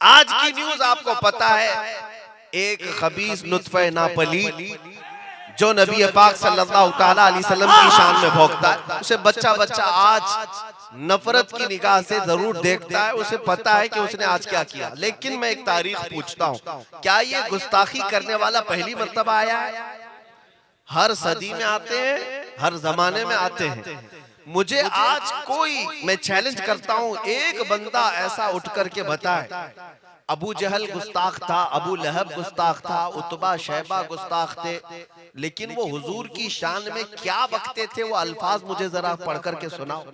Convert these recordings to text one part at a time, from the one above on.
आज की न्यूज आपको पता है, एक खबीस नुत्फे नापली जो नबी पाक सल्लल्लाहु ताला अलैहि वसल्लम की शान में भोंकता है, उसे बच्चा बच्चा आज नफरत की निगाह से जरूर देखता है। उसे पता है कि उसने आज क्या किया। लेकिन मैं एक तारीख पूछता हूँ, क्या ये गुस्ताखी करने वाला पहली मर्तबा आया है? हर सदी में आते हैं, हर जमाने में आते हैं। मुझे आज कोई, मैं चैलेंज करता हूं, एक बंदा ऐसा उठ करके बताए अबू जहल गुस्ताख था, अबू लहब गुस्ताख था, उतबा शैबा गुस्ताख थे, लेकिन वो हुजूर की शान में क्या बकते थे, वो अल्फाज मुझे जरा पढ़ करके सुनाओ।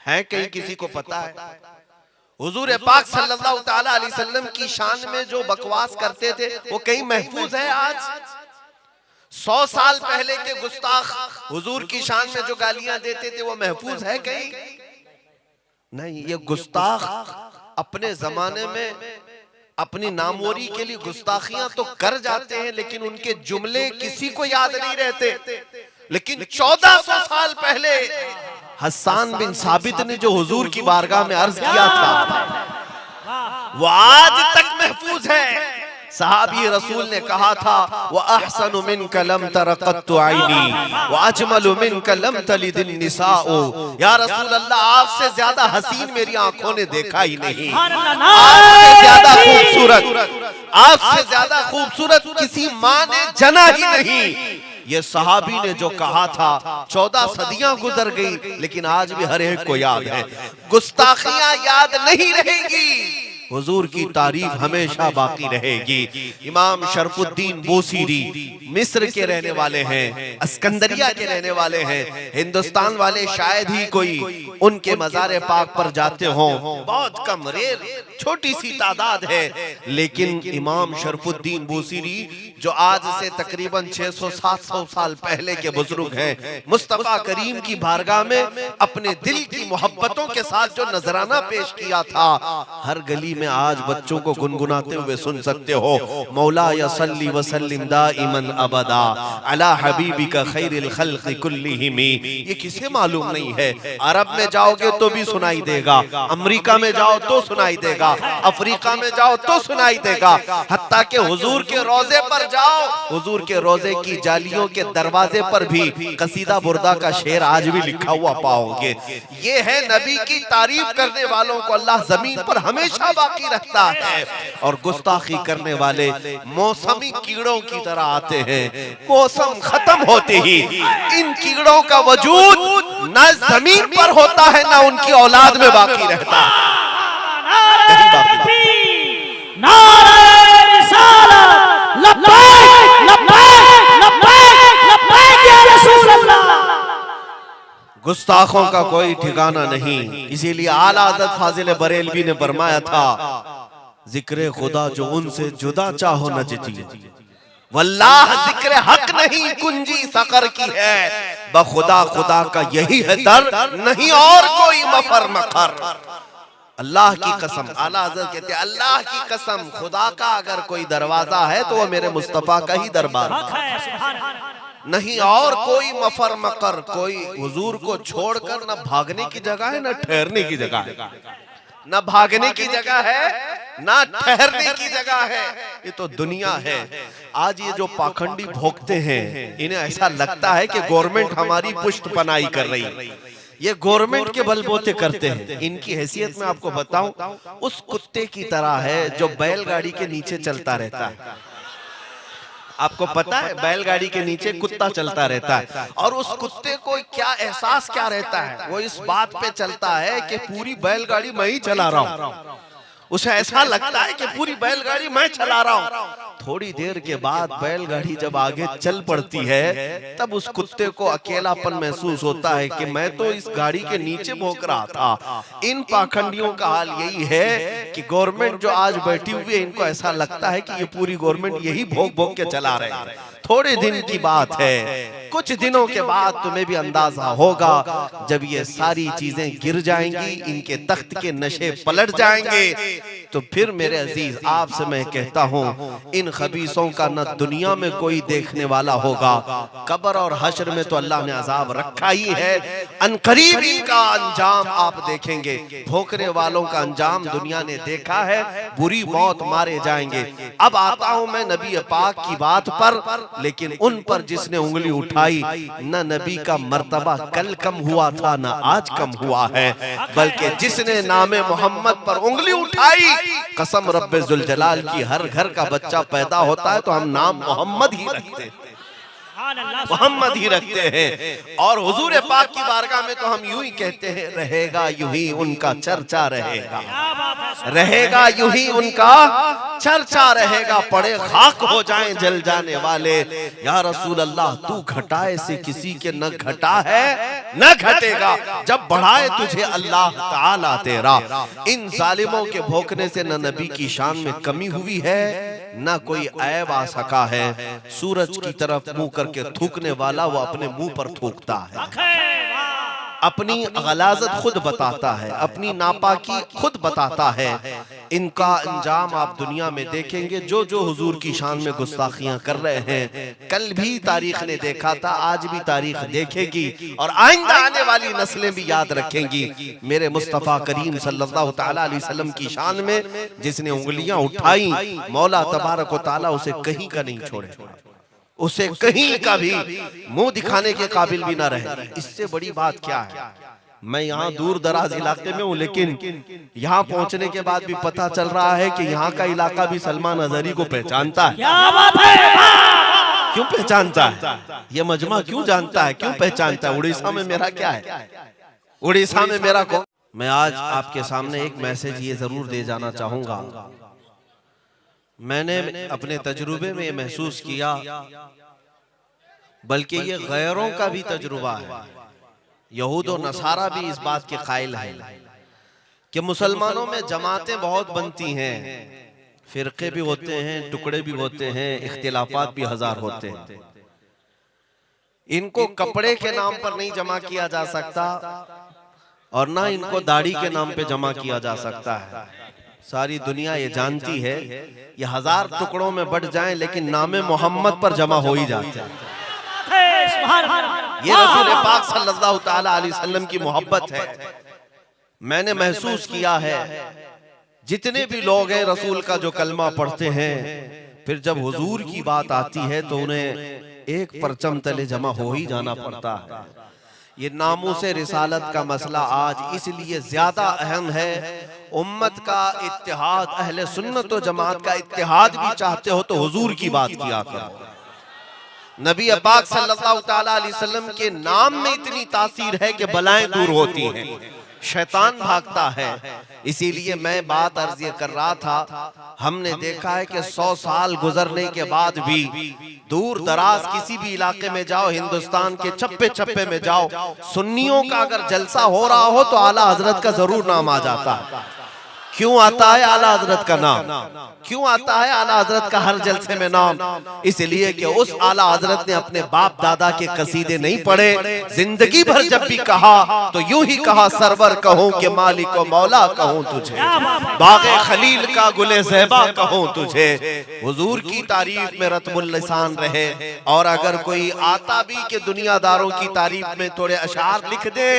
है कहीं किसी को पता है? हुजूर पाक सल्लल्लाहु ताला अलैहि वसल्लम की शान में जो बकवास करते थे वो कहीं महफूज है? आज 100 साल पहले के गुस्ताख हुजूर की शान में जो गालियां देते थे वो महफूज है कहीं? नहीं। ये गुस्ताख अपने जमाने में अपनी नामोरी के लिए गुस्ताखियां तो कर जाते हैं, लेकिन उनके जुमले किसी को याद नहीं रहते। लेकिन 1400 साल पहले हसन बिन साबित ने जो हुजूर की बारगाह में अर्ज किया था वो आज तक महफूज है। सहाबी रसूल ने कहा था, व अहसनु मिनका लम तर क़त्तु ऐनी व अजमलु मिनका लम तलिद निसाओ। या रसूल अल्लाह, आपसे ज्यादा हसीन मेरी आंखों ने देखा ही नहीं, आपसे ज्यादा खूबसूरत, आपसे ज्यादा खूबसूरत किसी माँ ने जना ही नहीं। ये सहाबी ने जो कहा था, 14 सदियां गुजर गई, लेकिन आज भी हर एक को याद है। गुस्ताखियां याद नहीं रहेगी, हुजूर की तारीफ हमेशा बाकी रहेगी। इमाम शरफुद्दीन बूसीरी मिस्र के रहने वाले हैं, अस्कंदरिया के रहने वाले हैं। हिंदुस्तान वाले शायद ही कोई उनके मज़ार पाक पर जाते हों, बहुत कम, रेर, छोटी सी तादाद है। लेकिन इमाम शरफुद्दीन बूसीरी जो आज से तकरीबन 600-700 साल पहले के बुजुर्ग हैं, मुस्तफा करीम की बारगाह में अपने दिल की मोहब्बतों के साथ जो नजराना पेश किया था, हर गली में आज बच्चों को गुनगुनाते हुए सुन सकते हो। मौला या सल्ली व सल्लिम दाइमन अबदा अला हबीबिका खैरिल खल्क़ि कुल्लिहिम। ये किसे मालूम नहीं है? अरब में जाओगे तो भी सुनाई देगा, अमेरिका में जाओ तो सुनाई देगा, अफ्रीका में जाओ तो सुनाई देगा, हत्ता के हुजूर के रोजे पर जाओ, हुजूर के रोजे की जालियों के दरवाजे पर भी कसीदा बुर्दा का शेर आज भी लिखा हुआ पाओगे। ये है नबी की तारीफ करने वालों को अल्लाह जमीन पर हमेशा बाकी रखता है, और गुस्ताखी करने वाले मौसमी कीड़ों की तरह आते हैं। मौसम खत्म होते ही इन कीड़ों का वजूद न जमीन पर होता है, न उनकी औलाद में बाकी रहता है। गुस्ताखों का कोई ठिकाना नहीं। इसीलिए आला हज़रत फाजिल बरेलवी ने फरमाया था, जिक्र खुदा जो उनसे जुदा चाहो न जिती, वल्लाह जिक्र हक नहीं कुंजी सकर की है, बखुदा खुदा का यही है दर, नहीं और कोई मफर मकर। अल्लाह की कसम, आला हज़रत कहते हैं, अल्लाह की कसम, खुदा का अगर कोई दरवाजा है तो वो मेरे मुस्तफा का ही दरबार है, नहीं और कोई मफर मकर। कोई हुजूर को छोड़कर न भागने की जगह है, न ठहरने की जगह है, न भागने की जगह है, न ठहरने की जगह है। ये तो दुनिया है। आज ये जो पाखंडी भोगते हैं, इन्हें ऐसा लगता है कि गवर्नमेंट हमारी पुष्ट पनाही कर रही है, ये गवर्नमेंट के बलबोते करते हैं। इनकी हैसियत में आपको बताऊं, उस कुत्ते की तरह है जो बैलगाड़ी के नीचे चलता रहता है। आपको पता है, बैलगाड़ी के नीचे कुत्ता चलता रहता है, और उस कुत्ते को क्या एहसास क्या रहता है? वो इस बात पे चलता है कि पूरी बैलगाड़ी मैं ही चला रहा हूँ। उसे ऐसा लगता है कि पूरी बैलगाड़ी मैं चला रहा हूँ। थोड़ी देर के बाद बैलगाड़ी जब आगे चल पड़ती है, तब उस कुत्ते को अकेलापन महसूस होता है कि मैं तो इस गाड़ी के नीचे भौंक रहा था। इन पाखंडियों का हाल यही है कि गवर्नमेंट जो आज बैठी हुई है, इनको ऐसा लगता है कि ये पूरी गवर्नमेंट यही भौंक भौंक के चला रहे हैं। थोड़े दिन की बात है, कुछ दिनों के बाद तुम्हें भी अंदाजा होगा, जब ये सारी चीजें गिर जाएंगी, इनके तख्त के नशे पलट जाएंगे, तो फिर मेरे अजीज आपसे मैं कहता हूँ इन खबीसों का न दुनिया में कोई देखने वाला होगा, कब्र और हश्र में तो अल्लाह ने अजाब रखा ही है। अनकरीब इनका अंजाम आप देखेंगे। भोंकने वालों का अंजाम दुनिया ने देखा है, बुरी मौत मारे जाएंगे। अब आता हूँ मैं नबी पाक की बात पर, लेकिन उन पर जिसने उंगली उठाई न नबी का मर्तबा कल कम हुआ था न आज कम हुआ है, बल्कि जिसने नामे मोहम्मद पर उंगली उठाई, कसम रब्बे जुल जलाल की, हर घर का बच्चा पैदा होता है तो हम नाम मोहम्मद ही रखते हैं, मोहम्मद ही रखते हैं। और हुजूर पाक की बारगाह में तो हम यूं ही कहते हैं, रहेगा यूं ही उनका चर्चा रहेगा, रहेगा यूं ही उनका चर्चा रहेगा। पड़े खाक हो जाएं जल जाने वाले, या रसूल अल्लाह तू घटाए से किसी के न घटा है न घटेगा, जब बढ़ाए तुझे अल्लाह ताला तेरा। इन जालिमों के भोंकने से न नबी की शान में कमी हुई है न कोई ऐब आ सका है। सूरज की तरफ मुंह करके थूकने वाला वो अपने मुंह पर थूकता है, अपनी गलाजत खुद बताता है, अपनी नापाकी खुद बताता है। इनका अंजाम आप दुनिया में देखेंगे, जो जो हुजूर की शान में गुस्ताखियां कर रहे हैं, कल भी तारीख ने देखा था, आज भी तारीख देखेगी और आइंदा आने वाली नस्लें भी याद रखेंगी। मेरे मुस्तफ़ा करीम सल्लल्लाहु तआला अलैहि वसल्लम की शान में जिसने उंगलियां उठाई, मौला तबारक व तआला उसे कहीं का नहीं छोड़े, उसे कहीं का भी मुंह दिखाने के काबिल भी ना रहे। इससे बड़ी बात क्या है? मैं यहाँ दूर दराज इलाके में हूँ, लेकिन यहाँ पहुँचने के बाद भी पता चल रहा है कि यहाँ का इलाका भी सलमान अजहरी को पहचानता है। क्या बात है? क्यों पहचानता है? ये मजमा क्यों जानता है, क्यों पहचानता है? उड़ीसा में मेरा क्या है, उड़ीसा में मेरा कौन? मैं आज आपके सामने एक मैसेज ये जरूर दे जाना चाहूंगा। मैंने अपने तजुर्बे में ये महसूस किया, बल्कि ये गैरों का भी तजुर्बा है, यहूद और नसारा भी इस बात के कायल हैं कि मुसलमानों में जमातें बहुत बनती हैं, फिरके भी होते हैं, टुकड़े भी होते हैं, इख्तिलाफात भी हजार होते हैं। इनको कपड़े के नाम पर नहीं जमा किया जा सकता और ना इनको दाढ़ी के नाम पे जमा किया जा सकता है। सारी दुनिया ये जानती है, ये हजार टुकड़ों में बढ़ जाएं लेकिन नामे मोहम्मद पर जमा हो ही जाते हैं। ये रसूल पाक सल्लल्लाहु तआला अलैहि वसल्लम की मोहब्बत है। मैंने महसूस किया है, जितने भी लोग हैं रसूल का जो कलमा पढ़ते हैं, फिर जब हुजूर की बात आती है तो उन्हें एक परचम तले जमा हो ही जाना पड़ता है। ये नामूसे रिसालत का मसला आज इसलिए ज्यादा अहम है। उम्मत का इत्तेहाद, अहले सुन्नत व जमात का इत्तेहाद भी चाहते हो तो हुजूर की बात किया करो। नबी पाक सल्लल्लाहु तआला अलैहि वसल्लम के नाम में इतनी तासीर है कि बलाएं दूर होती हैं, शैतान भागता है। इसीलिए मैं बात अर्ज ये कर रहा था, हमने देखा है कि 100 साल गुजरने के बाद भी दूर दराज किसी भी इलाके में जाओ, हिंदुस्तान के चप्पे चप्पे में जाओ, सुन्नियों का अगर जलसा हो रहा हो तो आला हजरत का जरूर नाम आ जाता है। क्यों आता है आला हजरत का नाम? क्यों आता है आला हजरत का हर जलसे में नाम? इसलिए कि उस आला हजरत ने अपने बाप दादा के कसीदे नहीं पढ़े, जिंदगी भर जब भी कहा तो यूं ही कहा, सरवर कहूं कि मालिक व मौला कहूं तुझे, बागे खलील का गुले ज़ेबा कहूं तुझे। हुजूर की तारीफ में रत्बुल लिसान रहे, और अगर कोई आता भी कि दुनियादारों की तारीफ में थोड़े अशार लिख दे,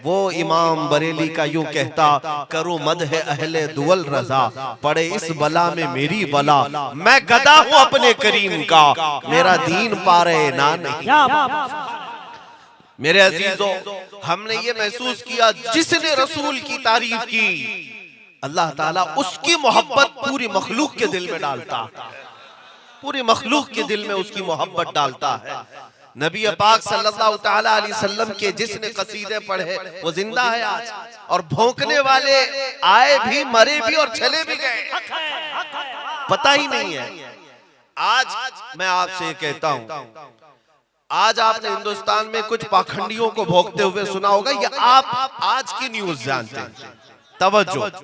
वो इमाम बरेली का यूं कहता, करूं मदह अहले दुअल रजा, पड़े इस बला में मेरी बला, मैं गदा हूं अपने करीम का, मेरा दीन पारे ना नहीं। मेरे अजीजों, हमने ये महसूस किया, जिसने रसूल की तारीफ की, अल्लाह ताला उसकी मोहब्बत पूरी मखलूक के दिल में डालता है, पूरी मखलूक के दिल में उसकी मोहब्बत डालता है। नबी पाक सल्लल्लाहु तआला अलैहि वसल्लम के जिसने कसीदे पढ़े वो जिंदा है आज, और भौंकने वाले आए भी, मरे भी और चले भी गए, पता ही नहीं है। आज मैं आपसे कहता हूं, आज आपने हिंदुस्तान में कुछ पाखंडियों को भौंकते हुए सुना होगा, ये आप आज की न्यूज जानते हैं। तवज्जो।